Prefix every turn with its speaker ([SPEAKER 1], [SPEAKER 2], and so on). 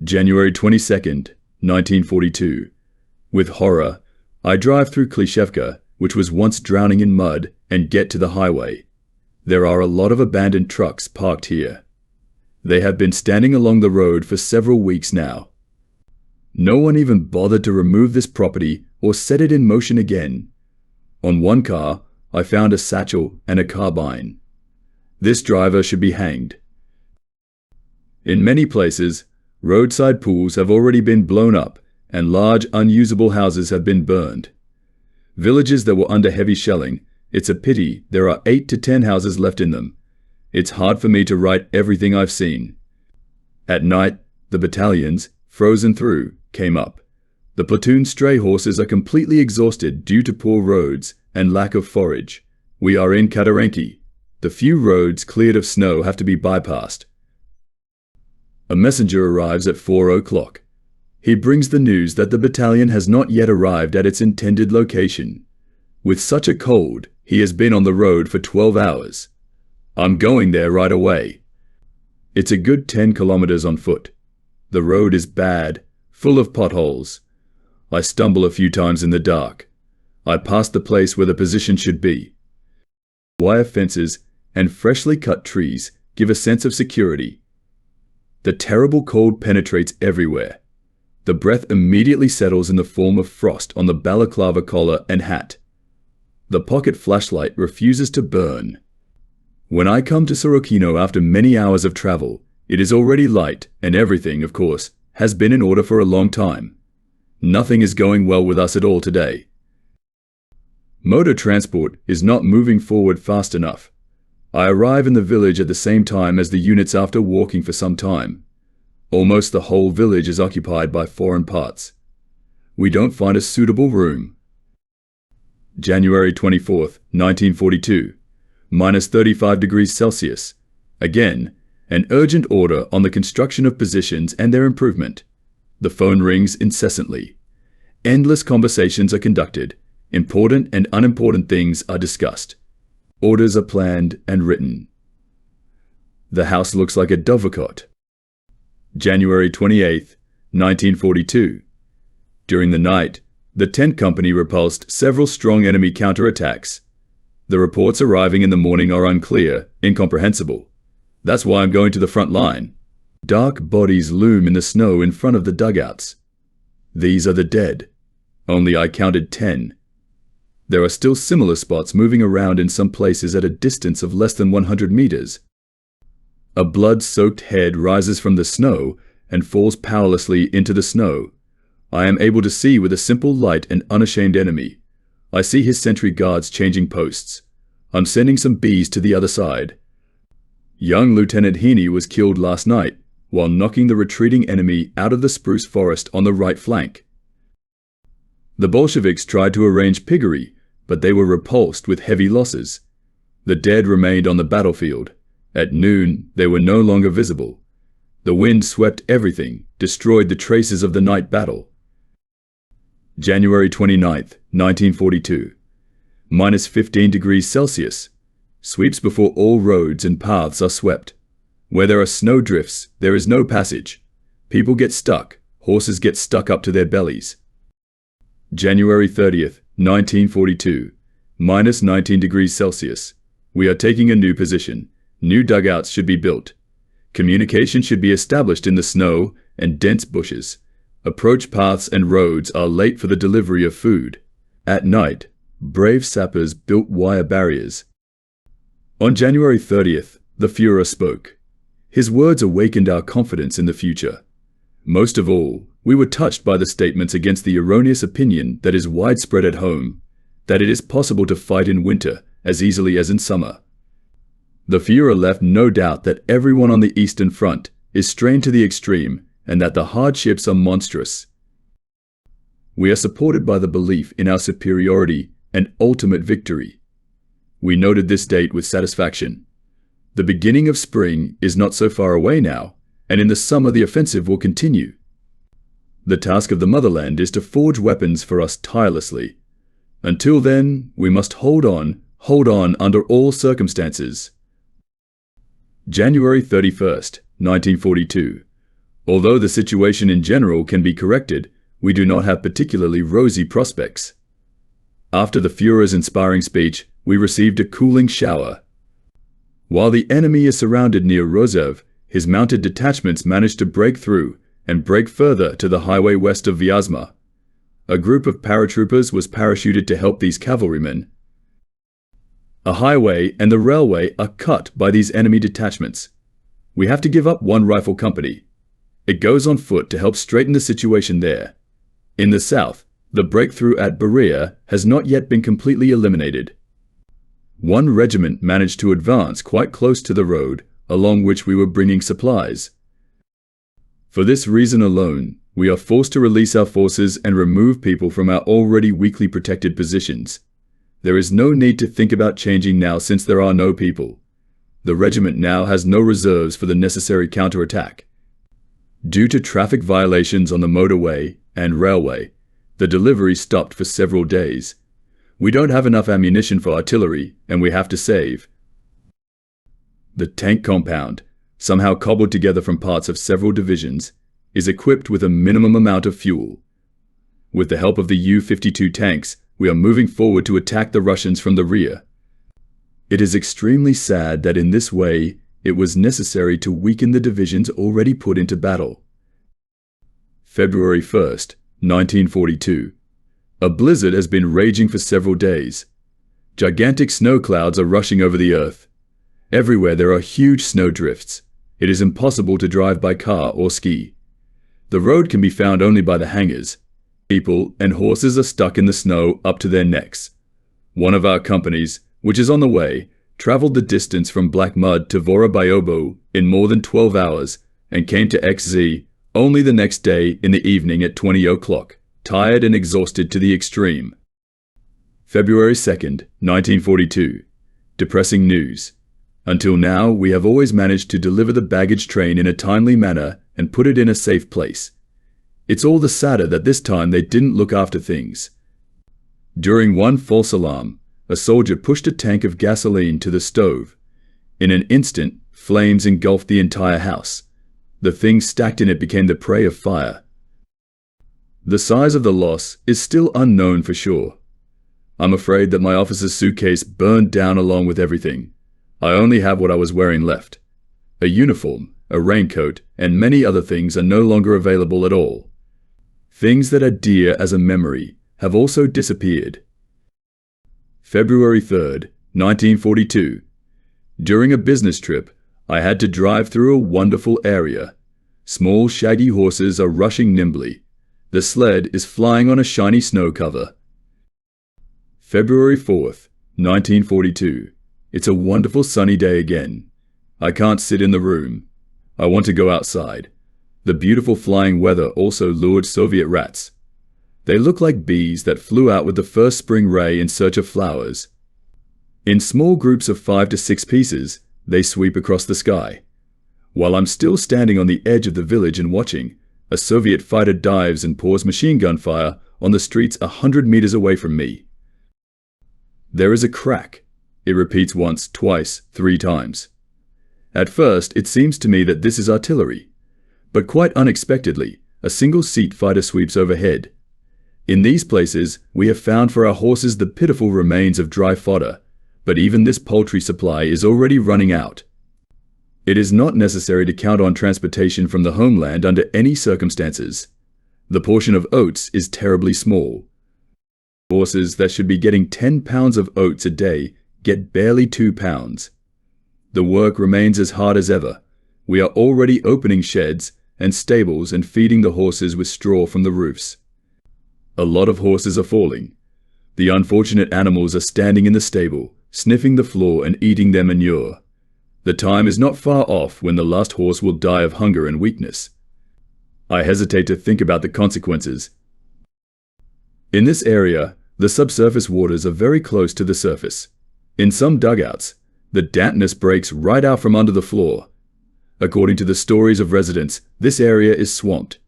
[SPEAKER 1] January 22nd, 1942. With horror, I drive through Klishevka, which was once drowning in mud, and get to the highway. There are a lot of abandoned trucks parked here. They have been standing along the road for several weeks now. No one even bothered to remove this property or set it in motion again. On one car, I found a satchel and a carbine. This driver should be hanged. In many places, roadside pools have already been blown up and large unusable houses have been burned. Villages that were under heavy shelling, it's a pity there are 8 to 10 houses left in them. It's hard for me to write everything I've seen. At night, the battalions, frozen through, came up. The platoon's stray horses are completely exhausted due to poor roads and lack of forage. We are in Katarenki. The few roads cleared of snow have to be bypassed. A messenger arrives at 4 o'clock. He brings the news that the battalion has not yet arrived at its intended location. With such a cold, he has been on the road for 12 hours. I'm going there right away. It's a good 10 kilometers on foot. The road is bad, full of potholes. I stumble a few times in the dark. I pass the place where the position should be. Wire fences and freshly cut trees give a sense of security. The terrible cold penetrates everywhere. The breath immediately settles in the form of frost on the balaclava collar and hat. The pocket flashlight refuses to burn. When I come to Sorokino after many hours of travel, it is already light and everything, of course, has been in order for a long time. Nothing is going well with us at all today. Motor transport is not moving forward fast enough. I arrive in the village at the same time as the units after walking for some time. Almost the whole village is occupied by foreign parts. We don't find a suitable room. January 24th, 1942. Minus 35 degrees Celsius. Again, an urgent order on the construction of positions and their improvement. The phone rings incessantly. Endless conversations are conducted. Important and unimportant things are discussed. Orders are planned and written. The house looks like a dovecot. January 28th, 1942. During the night, the tent company repulsed several strong enemy counterattacks. The reports arriving in the morning are unclear, incomprehensible. That's why I'm going to the front line. Dark bodies loom in the snow in front of the dugouts. These are the dead. Only I counted 10. There are still similar spots moving around in some places at a distance of less than 100 meters. A blood-soaked head rises from the snow and falls powerlessly into the snow. I am able to see with a simple light an unashamed enemy. I see his sentry guards changing posts. I'm sending some bees to the other side. Young Lieutenant Heaney was killed last night while knocking the retreating enemy out of the spruce forest on the right flank. The Bolsheviks tried to arrange piggery, but they were repulsed with heavy losses. The dead remained on the battlefield. At noon, they were no longer visible. The wind swept everything, destroyed the traces of the night battle. January 29th, 1942. Minus 15 degrees Celsius. Sweeps before all roads and paths are swept. Where there are snow drifts, there is no passage. People get stuck. Horses get stuck up to their bellies. January 30th, 1942. Minus 19 degrees Celsius. We are taking a new position. New dugouts should be built. Communication should be established in the snow and dense bushes. Approach paths and roads are late for the delivery of food. At night, brave sappers built wire barriers. On January 30th, the Führer spoke. His words awakened our confidence in the future. Most of all, we were touched by the statements against the erroneous opinion that is widespread at home, that it is possible to fight in winter as easily as in summer. The Führer left no doubt that everyone on the Eastern Front is strained to the extreme and that the hardships are monstrous. We are supported by the belief in our superiority and ultimate victory. We noted this date with satisfaction. The beginning of spring is not so far away now, and in the summer the offensive will continue. The task of the motherland is to forge weapons for us tirelessly. Until then, we must hold on under all circumstances. January 31st, 1942. Although the situation in general can be corrected, we do not have particularly rosy prospects. After the Führer's inspiring speech, we received a cooling shower. While the enemy is surrounded near Rozev, his mounted detachments managed to break through and break further to the highway west of Vyazma. A group of paratroopers was parachuted to help these cavalrymen. A highway and the railway are cut by these enemy detachments. We have to give up one rifle company. It goes on foot to help straighten the situation there. In the south, the breakthrough at Berea has not yet been completely eliminated. One regiment managed to advance quite close to the road along which we were bringing supplies. For this reason alone, we are forced to release our forces and remove people from our already weakly protected positions. There is no need to think about changing now since there are no people. The regiment now has no reserves for the necessary counterattack. Due to traffic violations on the motorway and railway, the delivery stopped for several days. We don't have enough ammunition for artillery, and we have to save. The tank compound, somehow cobbled together from parts of several divisions, is equipped with a minimum amount of fuel. With the help of the U-52 tanks, we are moving forward to attack the Russians from the rear. It is extremely sad that in this way, it was necessary to weaken the divisions already put into battle. February 1st, 1942. A blizzard has been raging for several days. Gigantic snow clouds are rushing over the earth. Everywhere there are huge snow drifts. It is impossible to drive by car or ski. The road can be found only by the hangars. People and horses are stuck in the snow up to their necks. One of our companies, which is on the way, traveled the distance from Black Mud to Vorobayobo in more than 12 hours and came to XZ only the next day in the evening at 20 o'clock, tired and exhausted to the extreme. February 2nd, 1942. Depressing news. Until now, we have always managed to deliver the baggage train in a timely manner and put it in a safe place. It's all the sadder that this time they didn't look after things. During one false alarm, a soldier pushed a tank of gasoline to the stove. In an instant, flames engulfed the entire house. The things stacked in it became the prey of fire. The size of the loss is still unknown for sure. I'm afraid that my officer's suitcase burned down along with everything. I only have what I was wearing left. A uniform, a raincoat, and many other things are no longer available at all. Things that are dear as a memory have also disappeared. February 3rd, 1942. During a business trip, I had to drive through a wonderful area. Small, shaggy horses are rushing nimbly. The sled is flying on a shiny snow cover. February 4th, 1942. It's a wonderful sunny day again. I can't sit in the room. I want to go outside. The beautiful flying weather also lured Soviet rats. They look like bees that flew out with the first spring ray in search of flowers. In small groups of 5 to 6 pieces, they sweep across the sky. While I'm still standing on the edge of the village and watching, a Soviet fighter dives and pours machine gun fire on the streets 100 meters away from me. There is a crack. It repeats once, twice, 3 times. At first, it seems to me that this is artillery. But quite unexpectedly, a single-seat fighter sweeps overhead. In these places, we have found for our horses the pitiful remains of dry fodder, but even this poultry supply is already running out. It is not necessary to count on transportation from the homeland under any circumstances. The portion of oats is terribly small. Horses that should be getting 10 pounds of oats a day get barely 2 pounds. The work remains as hard as ever. We are already opening sheds and stables and feeding the horses with straw from the roofs. A lot of horses are falling. The unfortunate animals are standing in the stable, sniffing the floor and eating their manure. The time is not far off when the last horse will die of hunger and weakness. I hesitate to think about the consequences. In this area, the subsurface waters are very close to the surface. In some dugouts, the dampness breaks right out from under the floor. According to the stories of residents, this area is swamped.